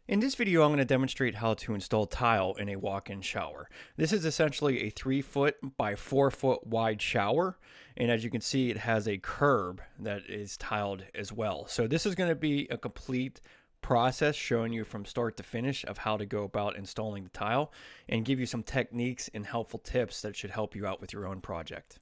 In this video, I'm going to demonstrate how to install tile in a walk-in shower. This is essentially a 3-foot by 4-foot wide shower, and as you can see, it has a curb that is tiled as well. So this is going to be a complete process showing you from start to finish of how to go about installing the tile and give you some techniques and helpful tips that should help you out with your own project.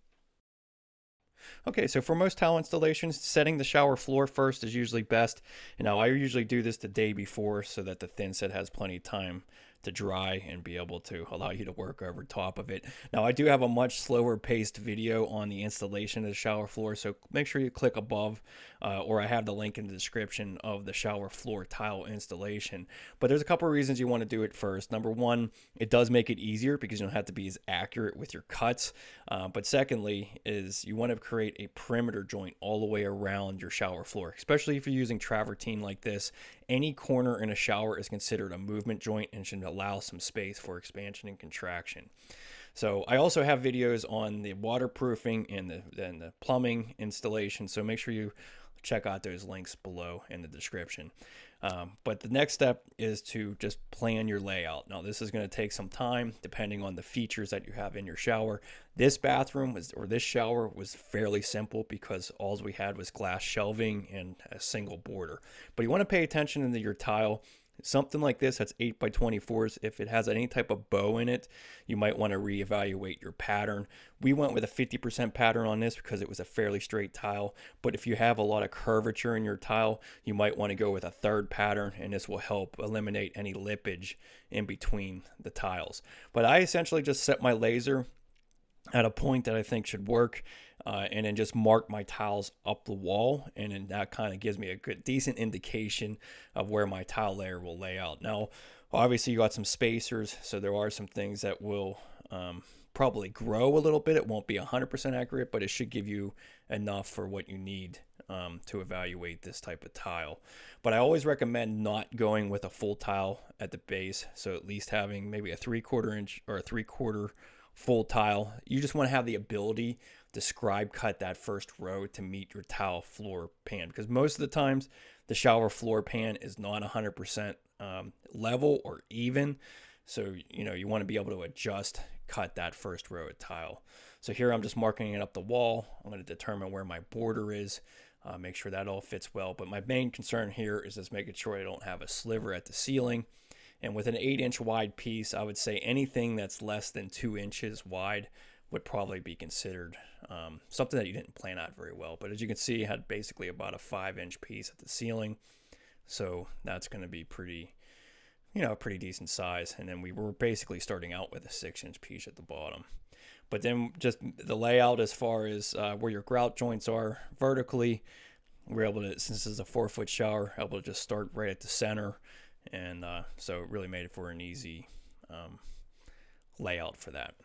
Okay, so for most tile installations, setting the shower floor first is usually best. And now I usually do this the day before so that the thinset has plenty of time to dry and be able to allow you to work over top of it. Now I do have a much slower paced video on the installation of the shower floor, so make sure you click above or I have the link in the description of the shower floor tile installation. But there's a couple of reasons you want to do it first. Number one, it does make it easier because you don't have to be as accurate with your cuts. But secondly is you want to create a perimeter joint all the way around your shower floor, especially if you're using travertine like this. Any corner in a shower is considered a movement joint and should allow some space for expansion and contraction. So I also have videos on the waterproofing and the plumbing installation, so make sure you check out those links below in the description. But the next step is to just plan your layout. Now this is going to take some time depending on the features that you have in your shower. This bathroom or this shower was fairly simple because all we had was glass shelving and a single border. But you want to pay attention to your tile. Something like this that's 8 by 24s, if it has any type of bow in it, you might want to reevaluate your pattern. We went with a 50% pattern on this because it was a fairly straight tile, but if you have a lot of curvature in your tile, you might want to go with a third pattern, and this will help eliminate any lippage in between the tiles. But I essentially just set my laser at a point that I think should work, and then just mark my tiles up the wall, and then that kind of gives me a decent indication of where my tile layer will lay out. Now obviously you got some spacers, so there are some things that will probably grow a little bit. It won't be 100% accurate, but it should give you enough for what you need to evaluate this type of tile. But I always recommend not going with a full tile at the base, so at least having maybe a 3/4 inch or a 3/4 full tile. You just want to have the ability to scribe cut that first row to meet your tile floor pan, because most of the times the shower floor pan is not 100% level or even, so you want to be able to adjust cut that first row of tile. So here I'm just marking it up the wall. I'm going to determine where my border is, make sure that all fits well, but my main concern here is just making sure I don't have a sliver at the ceiling. And with an 8-inch wide piece, I would say anything that's less than 2 inches wide would probably be considered something that you didn't plan out very well. But as you can see, it had basically about a 5-inch piece at the ceiling. So that's going to be pretty decent size. And then we were basically starting out with a 6-inch piece at the bottom. But then just the layout as far as where your grout joints are vertically, we're able to, since this is a 4-foot shower, able to just start right at the center. And so it really made it for an easy layout for that.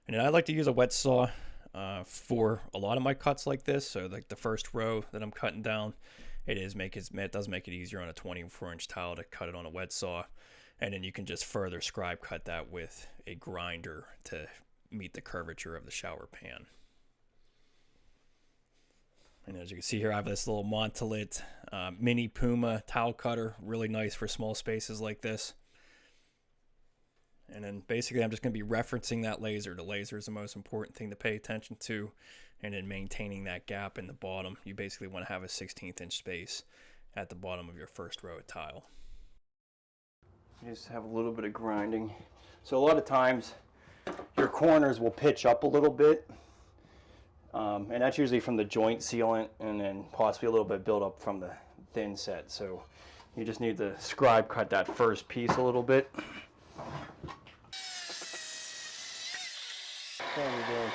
And then I like to use a wet saw for a lot of my cuts like this. So like the first row that I'm cutting down, it does make it easier on a 24-inch tile to cut it on a wet saw. And then you can just further scribe cut that with a grinder to meet the curvature of the shower pan. And as you can see here, I have this little Montolit mini Puma tile cutter, really nice for small spaces like this. And then basically I'm just going to be referencing that laser. The laser is the most important thing to pay attention to, and then maintaining that gap in the bottom. You basically want to have a 16th inch space at the bottom of your first row of tile. You just have a little bit of grinding. So a lot of times your corners will pitch up a little bit. And that's usually from the joint sealant, and then possibly a little bit build up from the thinset. So you just need to scribe cut that first piece a little bit. There we go.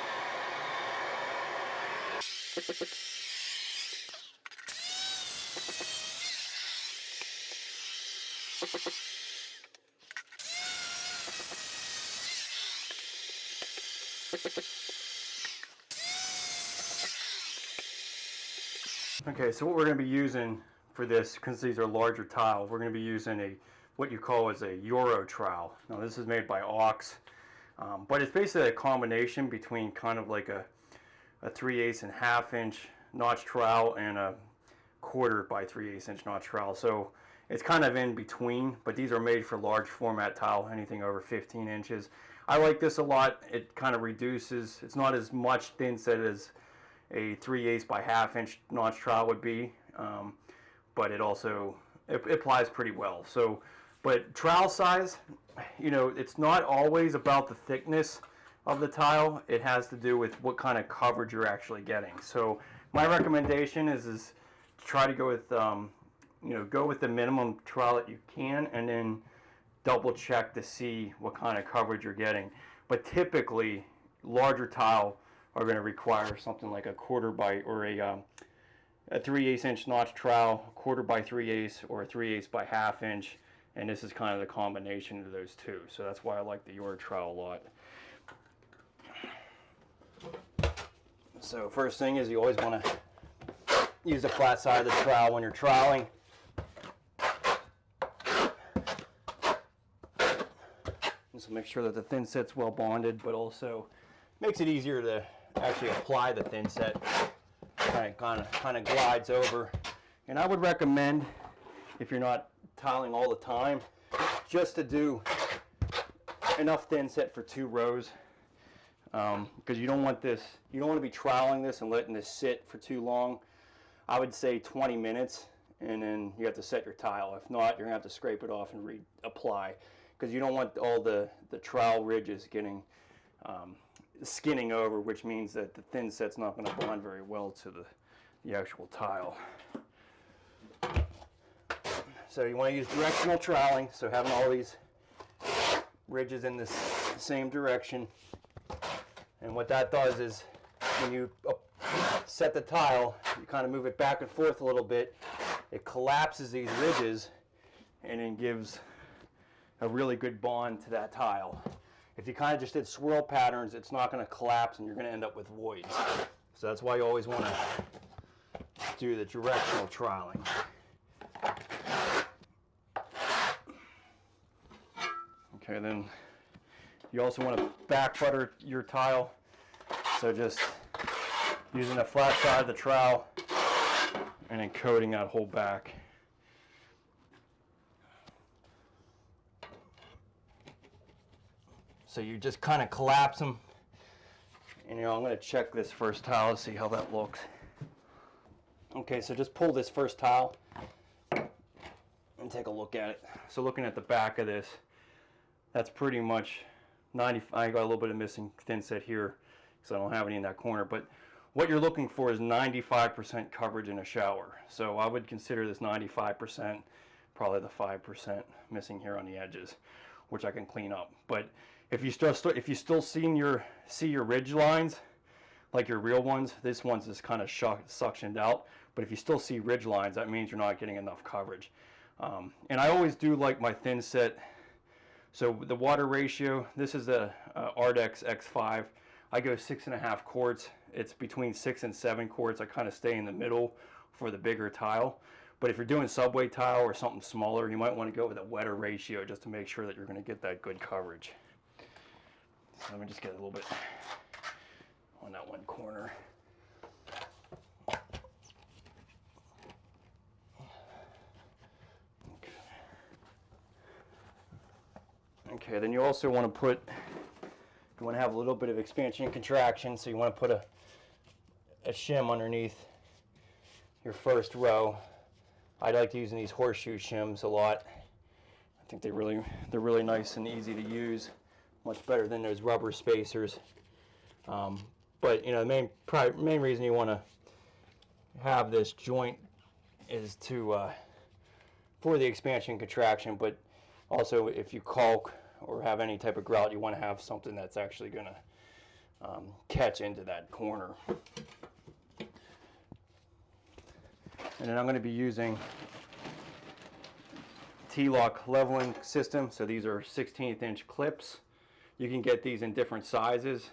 Okay, so what we're going to be using for this, because these are larger tiles, we're going to be using what you call as a Euro trowel. Now this is made by ARDEX, but it's basically a combination between kind of like a 3/8 and 1/2 inch notch trowel and a 1/4 by 3/8 inch notch trowel. So it's kind of in between, but these are made for large format tile, anything over 15 inches. I like this a lot. It kind of reduces, it's not as much thin set as a 3/8 by 1/2 inch notch trowel would be, but it also, it applies pretty well. So, but trowel size, you know, it's not always about the thickness of the tile. It has to do with what kind of coverage you're actually getting. So my recommendation is try to go with, you know, go with the minimum trowel that you can, and then double check to see what kind of coverage you're getting. But typically, larger tile are going to require something like a 1/4 by, or a 3/8 inch notch trowel, 1/4 by 3/8, or a 3/8 by 1/2 inch. And this is kind of the combination of those two. So that's why I like the Your trowel a lot. So first thing is you always want to use the flat side of the trowel when you're troweling. So make sure that the thin set's well bonded, but also makes it easier to actually apply the thin set. Kind of glides over. And I would recommend, if you're not tiling all the time, just to do enough thin set for 2 rows, because you don't want this, you don't want to be troweling this and letting this sit for too long. I would say 20 minutes, and then you have to set your tile. If not, you're gonna have to scrape it off and reapply, because you don't want all the trowel ridges getting skinning over, which means that the thin set's not going to bond very well to the actual tile. So you want to use directional troweling, so having all these ridges in the same direction. And what that does is, when you set the tile, you kind of move it back and forth a little bit, it collapses these ridges and then gives a really good bond to that tile. If you kind of just did swirl patterns, it's not going to collapse and you're going to end up with voids. So that's why you always want to do the directional troweling. Okay, then you also want to back butter your tile. So just using the flat side of the trowel and then coating that whole back. So you just kind of collapse them. And you know, I'm going to check this first tile to see how that looks. Okay, so just pull this first tile and take a look at it. So looking at the back of this, that's pretty much 90. I got a little bit of missing thin set here because I don't have any in that corner. But what you're looking for is 95% coverage in a shower. So I would consider this 95%, probably the 5% missing here on the edges, which I can clean up. But if you still see your ridge lines, like your real ones, this one's just kind of suctioned out. But if you still see ridge lines, that means you're not getting enough coverage. And I always do like my thin set. So the water ratio, this is the ARDEX X5. I go 6.5 quarts. It's between 6 and 7 quarts. I kind of stay in the middle for the bigger tile. But if you're doing subway tile or something smaller, you might want to go with a wetter ratio just to make sure that you're going to get that good coverage. So let me just get a little bit on that one corner. Okay, then you also want to have a little bit of expansion and contraction, so you want to put a shim underneath your first row. I like using these horseshoe shims a lot. I think they're really nice and easy to use, much better than those rubber spacers. But you know, the main reason you want to have this joint is for the expansion and contraction, but also if you caulk or have any type of grout, you want to have something that's actually going to catch into that corner. And then I'm going to be using T-lock leveling system. So these are 16th inch clips. You can get these in different sizes,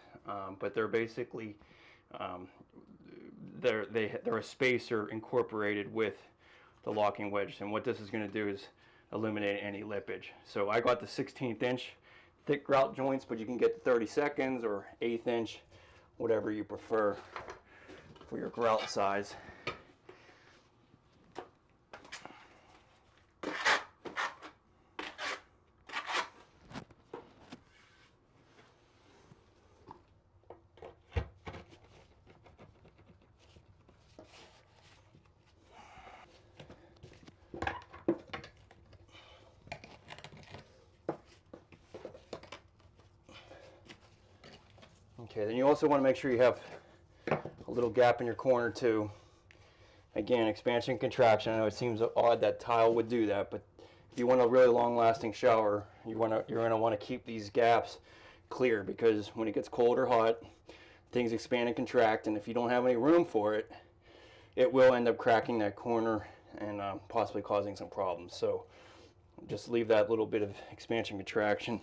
but they're basically they're a spacer incorporated with the locking wedge. And what this is going to do is eliminate any lippage. So I got the 16th inch thick grout joints, but you can get the 32nds or 1/8 inch, whatever you prefer for your grout size. Okay, then you also want to make sure you have a little gap in your corner too. Again, expansion and contraction. I know it seems odd that tile would do that, but if you want a really long-lasting shower, you're gonna want to keep these gaps clear, because when it gets cold or hot, things expand and contract, and if you don't have any room for it, it will end up cracking that corner and possibly causing some problems. So just leave that little bit of expansion contraction.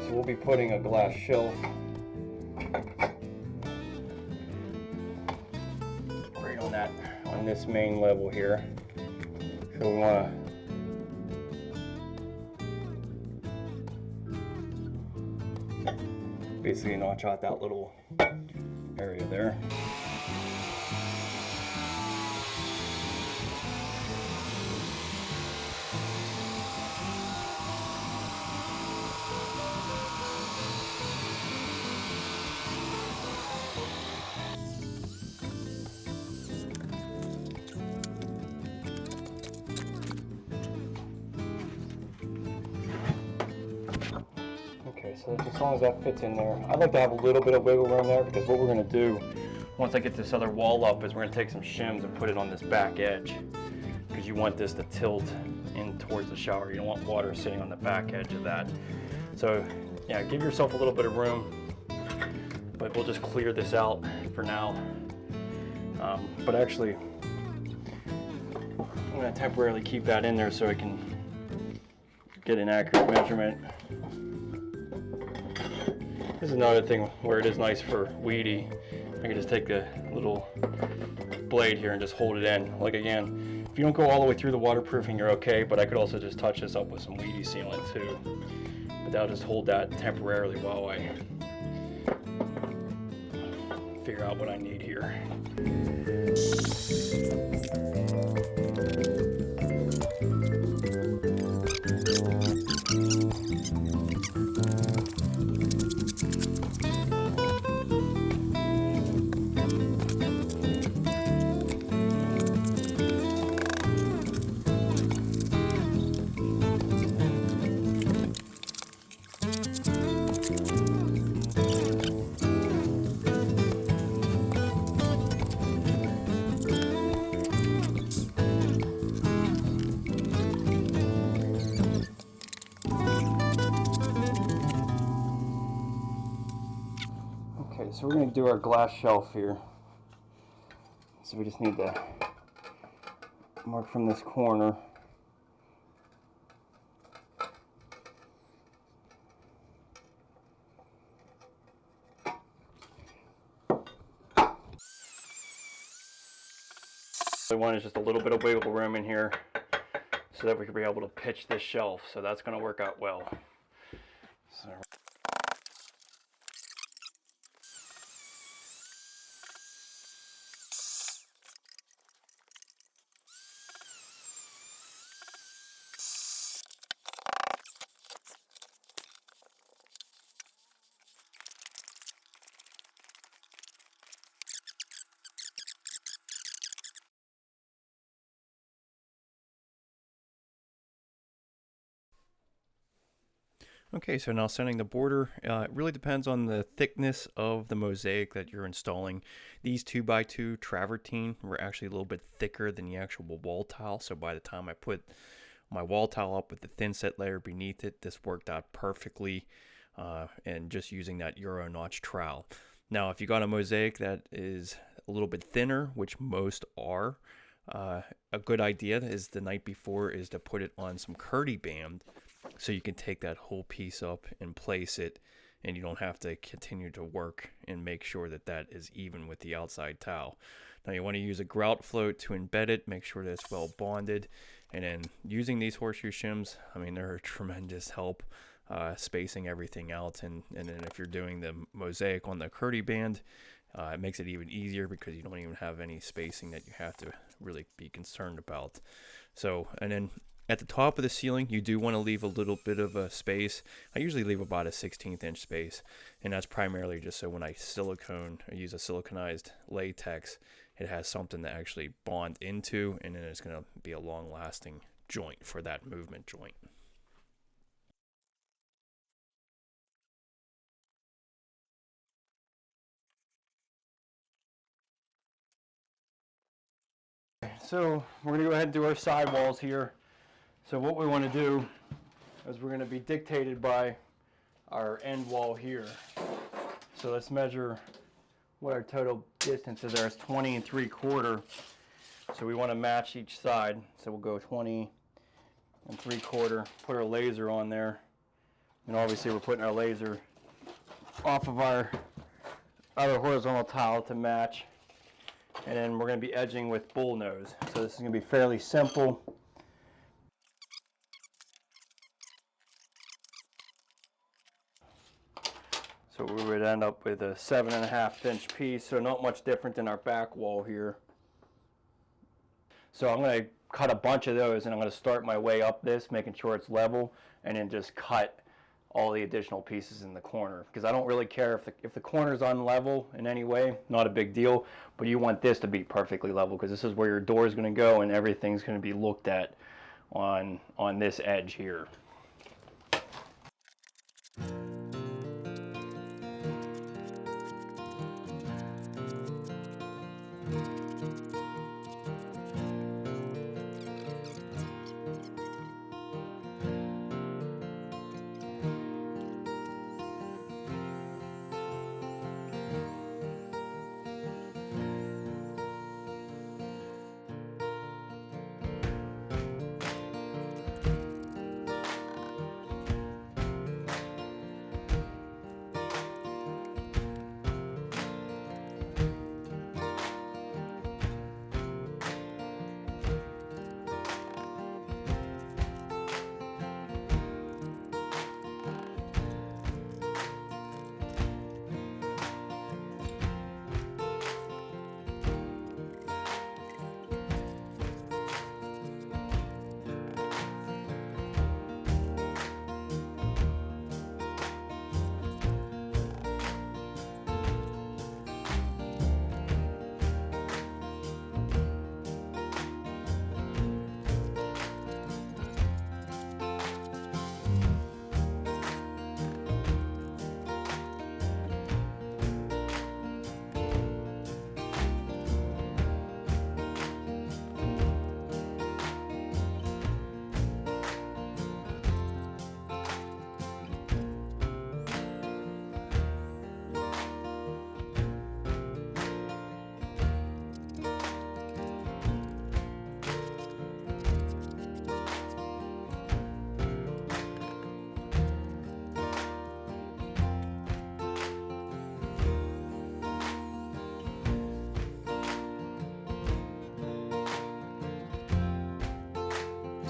We'll be putting a glass shelf right on this main level here. So we want to basically notch out that little area there. Okay, so as long as that fits in there, I'd like to have a little bit of wiggle room there, because what we're going to do once I get this other wall up is we're going to take some shims and put it on this back edge, because you want this to tilt in towards the shower. You don't want water sitting on the back edge of that. So yeah, give yourself a little bit of room, but we'll just clear this out for now. But actually, I'm going to temporarily keep that in there so I can get an accurate measurement. This is another thing where it is nice for weedy. I can just take the little blade here and just hold it in. Like again, if you don't go all the way through the waterproofing, you're okay, but I could also just touch this up with some weedy sealant too. But that'll just hold that temporarily while I figure out what I need here. Okay, so we're going to do our glass shelf here. So we just need to mark from this corner. We want is just a little bit of wiggle room in here so that we can be able to pitch this shelf. So that's going to work out well. So okay, so now setting the border, it really depends on the thickness of the mosaic that you're installing. These 2x2 travertine were actually a little bit thicker than the actual wall tile, so by the time I put my wall tile up with the thinset layer beneath it, this worked out perfectly, and just using that Euro notch trowel. Now, if you got a mosaic that is a little bit thinner, which most are, a good idea is the night before is to put it on some curdy band so you can take that whole piece up and place it, and you don't have to continue to work and make sure that that is even with the outside towel. Now you want to use a grout float to embed it, make sure that it's well bonded, and then using these horseshoe shims, I mean, they're a tremendous help spacing everything out, and then if you're doing the mosaic on the curdy band, it makes it even easier because you don't even have any spacing that you have to really be concerned about. So, and then at the top of the ceiling, you do want to leave a little bit of a space. I usually leave about a 1/16 inch space, and that's primarily just so when I use a siliconized latex, it has something to actually bond into, and then it's going to be a long-lasting joint for that movement joint. So we're going to go ahead and do our sidewalls here. So what we want to do is we're going to be dictated by our end wall here. So let's measure what our total distance is there. It's 20 3/4. So we want to match each side. So we'll go 20 3/4, put our laser on there. And obviously we're putting our laser off of our other horizontal tile to match. And then we're going to be edging with bull nose. So this is going to be fairly simple. So we would end up with a 7.5 inch piece, so not much different than our back wall here. So I'm going to cut a bunch of those, and I'm going to start my way up this, making sure it's level, and then just cut all the additional pieces in the corner, because I don't really care if the corner's unlevel in any way, not a big deal, but you want this to be perfectly level, because this is where your door is going to go and everything's going to be looked at on this edge here.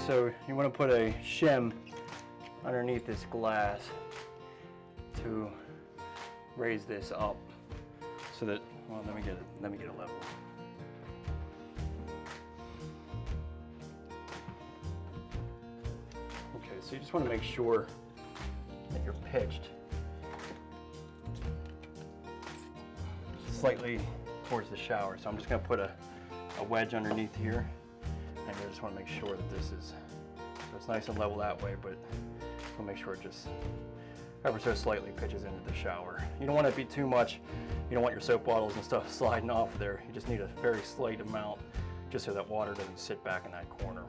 So you want to put a shim underneath this glass to raise this up so that, well, let me get it level. Okay, so you just want to make sure that you're pitched slightly towards the shower. So I'm just going to put a wedge underneath here. And I just want to make sure that this is, so it's nice and level that way, but we'll make sure it just ever so slightly pitches into the shower. You don't want it to be too much. You don't want your soap bottles and stuff sliding off there. You just need a very slight amount just so that water doesn't sit back in that corner.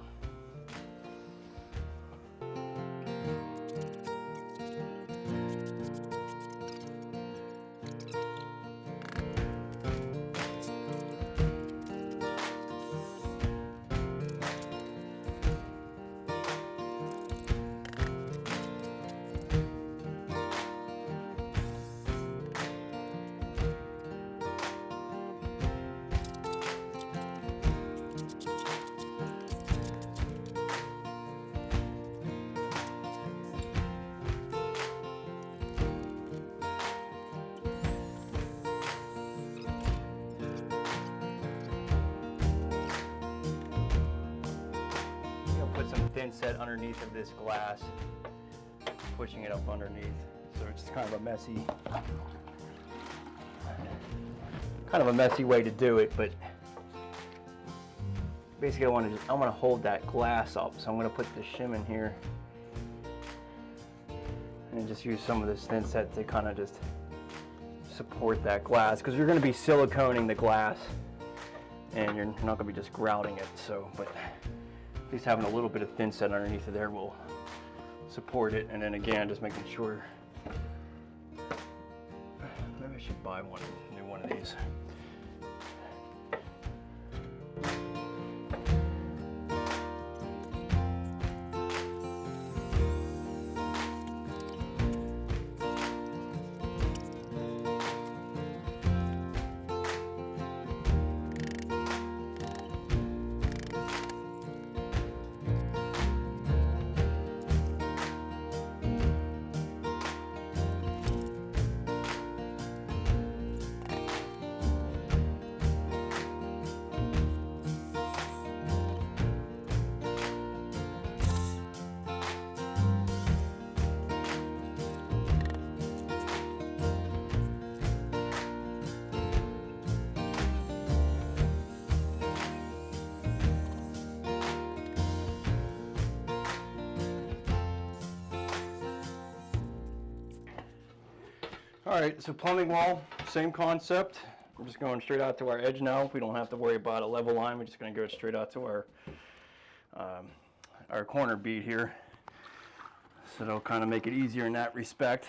thinset underneath of this glass, pushing it up underneath. So it's kind of a messy way to do it, but basically I want to hold that glass up. So I'm going to put the shim in here and just use some of this thinset to kind of just support that glass, because you're going to be siliconing the glass and you're not going to be just grouting it. So, but at least having a little bit of thinset underneath of there will support it. And then again, just making sure, maybe I should buy a new one of these. All right, so plumbing wall, same concept. We're just going straight out to our edge now. We don't have to worry about a level line. We're just going to go straight out to our corner bead here. So that'll kind of make it easier in that respect.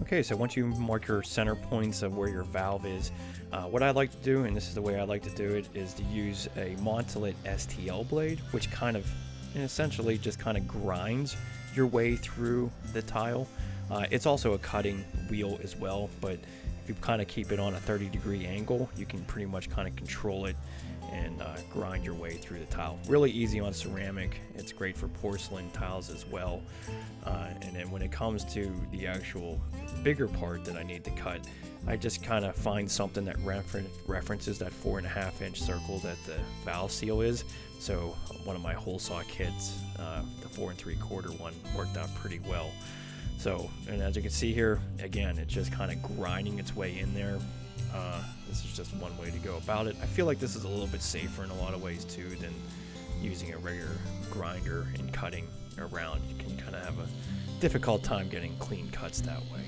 Okay, so once you mark your center points of where your valve is, what I like to do, and this is the way I like to do it, is to use a Montolet STL blade, which kind of, essentially just kind of grinds your way through the tile. It's also a cutting wheel as well, but if you kind of keep it on a 30-degree angle, you can pretty much kind of control it and grind your way through the tile. Really easy on ceramic. It's great for porcelain tiles as well. And then when it comes to the actual bigger part that I need to cut, I just kind of find something that references that 4.5-inch circle that the valve seal is. So one of my hole saw kits, the 4 3/4 one, worked out pretty well. So, and as you can see here, again, it's just kind of grinding its way in there. This is just one way to go about it. I feel like this is a little bit safer in a lot of ways too than using a regular grinder and cutting around. You can kind of have a difficult time getting clean cuts that way.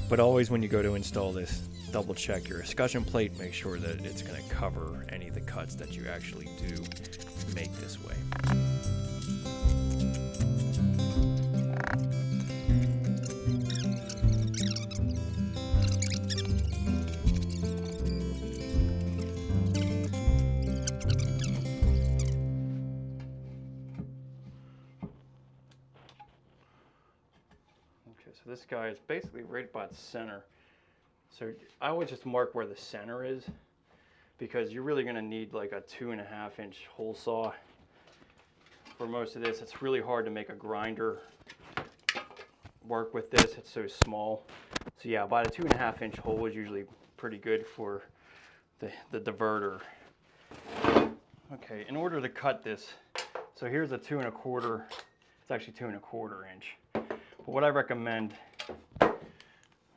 But always when you go to install this, double check your escutcheon plate, make sure that it's going to cover any of the cuts that you actually do make this way. So this guy is basically right about center. So I would just mark where the center is, because you're really going to need like a 2.5-inch hole saw for most of this. It's really hard to make a grinder work with this. It's so small. So yeah, about a 2.5-inch hole is usually pretty good for the diverter. Okay, in order to cut this, so here's a 2 1/4, it's actually 2 1/4 inch. But what I recommend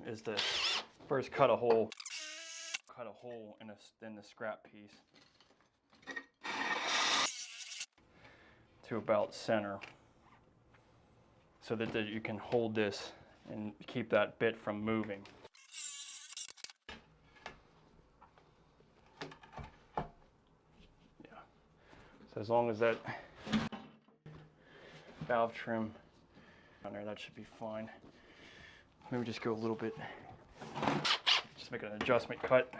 is to first cut a hole in the scrap piece to about center, so that you can hold this and keep that bit from moving. Yeah. So as long as that valve trim on there, that should be fine. Maybe just go a little bit, just make an adjustment cut.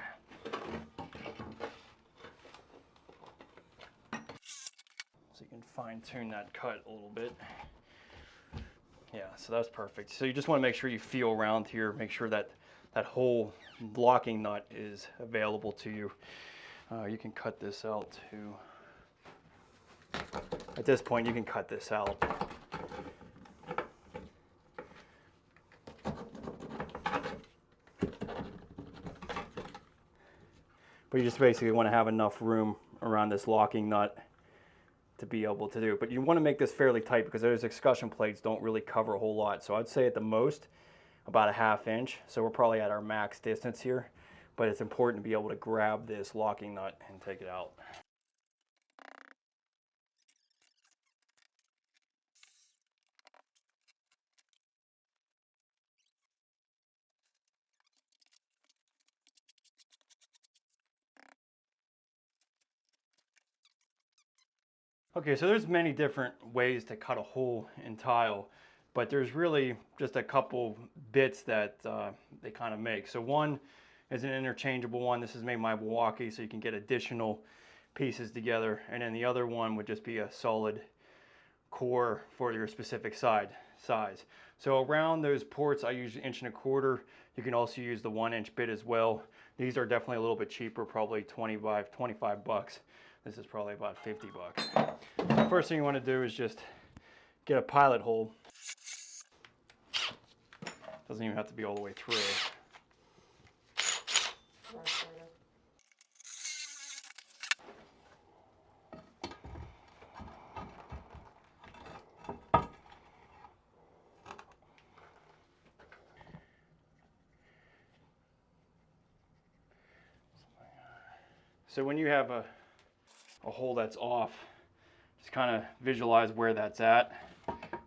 So you can fine tune that cut a little bit. Yeah, so that's perfect. So you just want to make sure you feel around here, make sure that that whole locking nut is available to you. You can cut this out too. At this point, you can cut this out. But you just basically want to have enough room around this locking nut to be able to do. But you want to make this fairly tight because those excussion plates don't really cover a whole lot. So I'd say at the most about a 1/2 inch. So we're probably at our max distance here, but it's important to be able to grab this locking nut and take it out. Okay, so there's many different ways to cut a hole in tile, but there's really just a couple bits that they kind of make. So one is an interchangeable one. This is made by Milwaukee, so you can get additional pieces together. And then the other one would just be a solid core for your specific size. So around those ports, I use 1 1/4 inch. You can also use the 1 inch bit as well. These are definitely a little bit cheaper, probably 25 bucks. This is probably about 50 bucks. The first thing you want to do is just get a pilot hole. Doesn't even have to be all the way through. So when you have a hole that's off, just kind of visualize where that's at,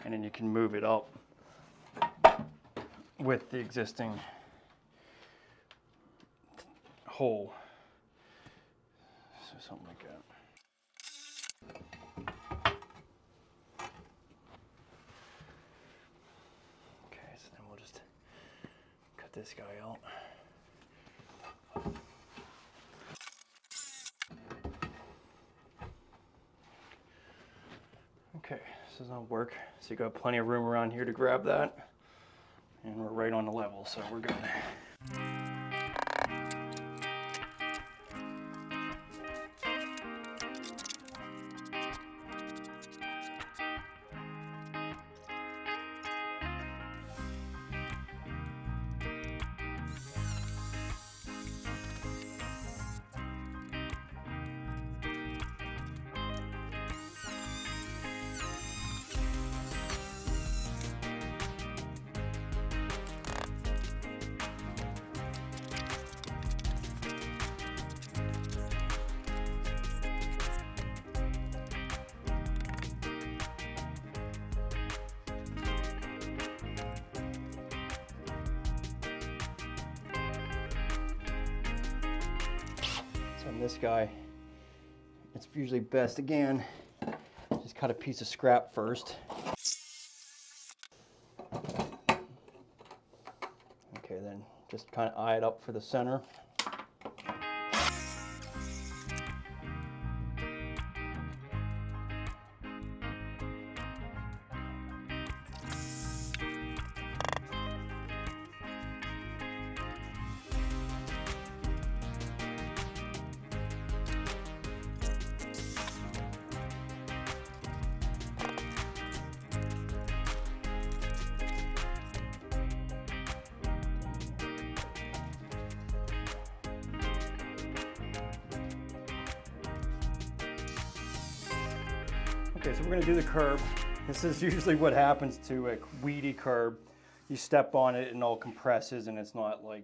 and then you can move it up with the existing hole. So something like that. Okay, so then we'll just cut this guy out. Okay, this does not work. So you got plenty of room around here to grab that. And we're right on the level, so we're good. On this guy, it's usually best again, just cut a piece of scrap first. Okay, then just kind of eye it up for the center. Okay, so we're gonna do the curb. This is usually what happens to a weedy curb. You step on it and it all compresses and it's not like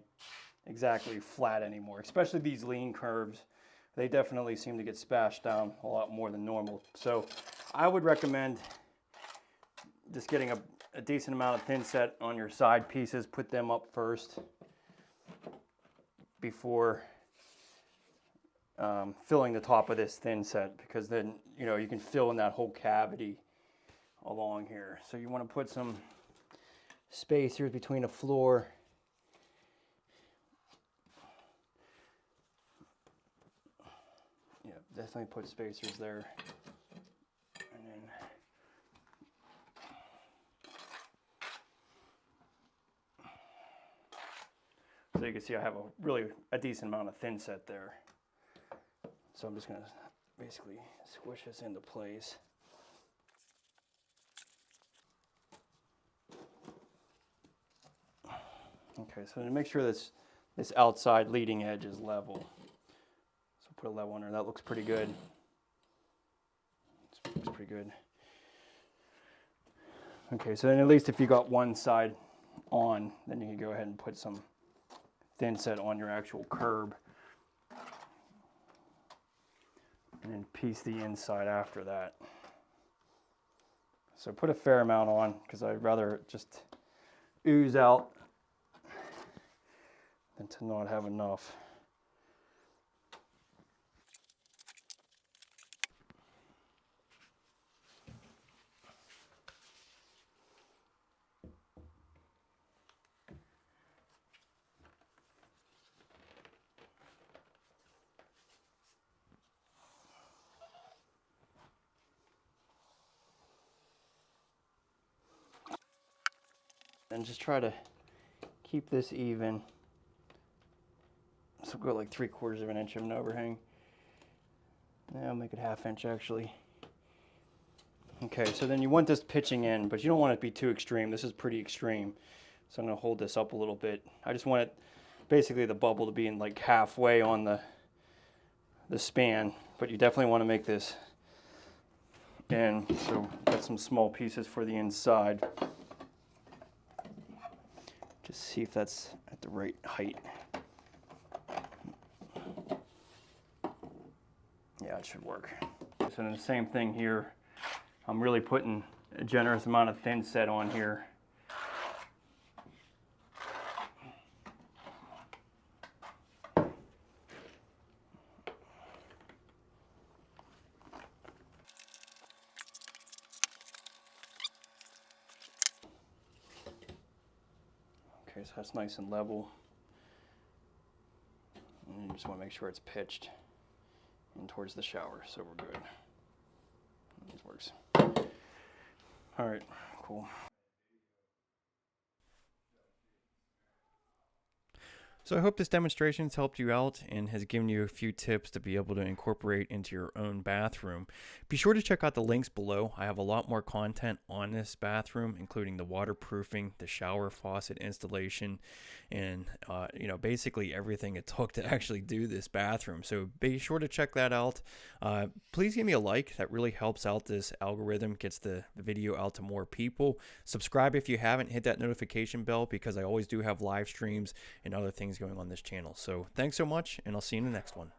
exactly flat anymore. Especially these lean curbs, they definitely seem to get spashed down a lot more than normal. So I would recommend just getting a decent amount of thinset on your side pieces. Put them up first before filling the top of this thinset, because then you can fill in that whole cavity along here. So you want to put some spacers between the floor definitely put spacers there, and then so you can see I have a decent amount of thinset there. So I'm just going to basically squish this into place. Okay, so to make sure this outside leading edge is level. So put a level under. That looks pretty good. Looks pretty good. Okay, so then at least if you got one side on, then you can go ahead and put some thinset on your actual curb. And then piece the inside after that. So put a fair amount on, because I'd rather it just ooze out than to not have enough. And just try to keep this even. So go like 3/4 of an inch of an overhang. Yeah, I'll make it 1/2 inch actually. Okay, so then you want this pitching in, but you don't want it to be too extreme. This is pretty extreme. So I'm gonna hold this up a little bit. I just want it, basically the bubble to be in like halfway on the span, but you definitely want to make this in. So got some small pieces for the inside. Just see if that's at the right height. Yeah, it should work. So then the same thing here. I'm really putting a generous amount of thinset on here. Okay, so that's nice and level. And you just want to make sure it's pitched in towards the shower, so we're good. This works. All right, cool. So I hope this demonstration has helped you out and has given you a few tips to be able to incorporate into your own bathroom. Be sure to check out the links below. I have a lot more content on this bathroom, including the waterproofing, the shower faucet installation, and basically everything it took to actually do this bathroom. So be sure to check that out. Please give me a like. That really helps out this algorithm, gets the video out to more people. Subscribe if you haven't. Hit that notification bell, because I always do have live streams and other things going on this channel. So thanks so much, and I'll see you in the next one.